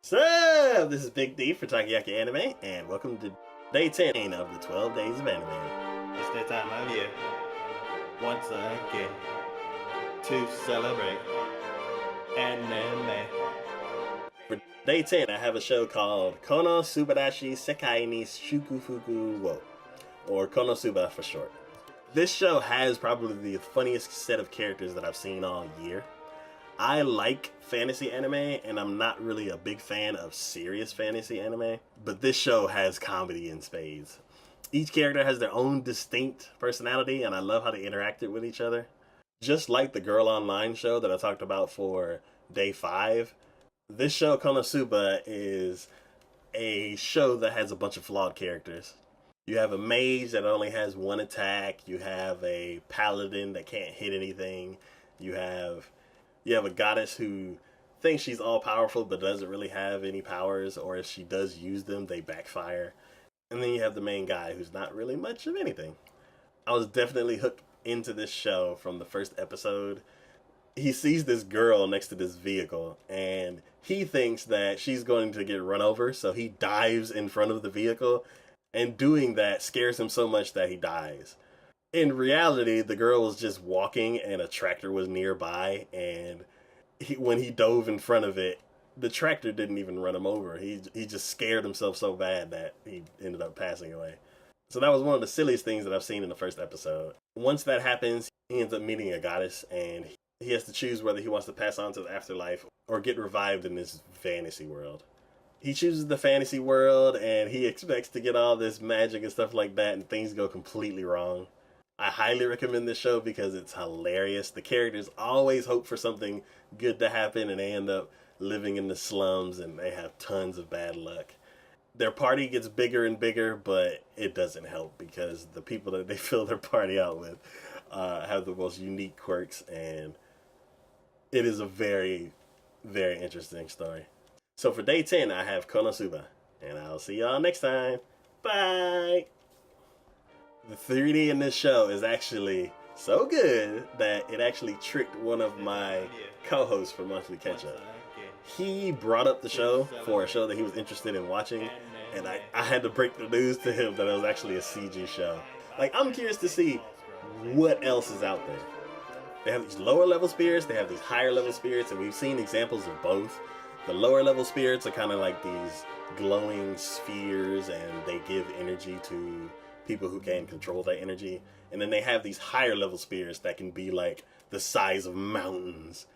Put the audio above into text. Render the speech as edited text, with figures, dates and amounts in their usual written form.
So, this is Big D for TacoYaki Anime, and welcome to day 10 of the 12 Days of Anime. It's that time of year, once again, to celebrate anime. For day 10, I have a show called Kono Subarashii Sekai ni Shukufuku wo, or Kono Suba for short. This show has probably the funniest set of characters that I've seen all year. I like fantasy anime, and I'm not really a big fan of serious fantasy anime, but this show has comedy in spades. Each character has their own distinct personality, and I love how they interacted with each other. Just like the Girl Online show that I talked about for day 5, this show, Konosuba, is a show that has a bunch of flawed characters. You have a mage that only has one attack, you have a paladin that can't hit anything, you have a goddess who thinks she's all powerful but doesn't really have any powers, or if she does use them, they backfire. And then you have the main guy who's not really much of anything. I was definitely hooked into this show from the first episode. He sees this girl next to this vehicle, and he thinks that she's going to get run over, so he dives in front of the vehicle, and doing that scares him so much that he dies. In reality, the girl was just walking and a tractor was nearby, and when he dove in front of it, the tractor didn't even run him over. He just scared himself so bad that he ended up passing away. So that was one of the silliest things that I've seen in the first episode. Once that happens, he ends up meeting a goddess, and he has to choose whether he wants to pass on to the afterlife or get revived in this fantasy world. He chooses the fantasy world, and he expects to get all this magic and stuff like that, and things go completely wrong. I highly recommend this show because it's hilarious. The characters always hope for something good to happen, and they end up living in the slums, and they have tons of bad luck. Their party gets bigger and bigger, but it doesn't help because the people that they fill their party out with have the most unique quirks, and it is a very, very interesting story. So for day 10, I have Konosuba, and I'll see y'all next time. Bye! The 3D in this show is actually so good that it actually tricked one of my co-hosts for Monthly Catch-Up. He brought up the show for a show that he was interested in watching, and I had to break the news to him that it was actually a CG show. Like, I'm curious to see what else is out there. They have these lower level spirits, they have these higher level spirits, and we've seen examples of both. The lower level spirits are kind of like these glowing spheres, and they give energy to people who can control that energy. And then they have these higher level spirits that can be like the size of mountains,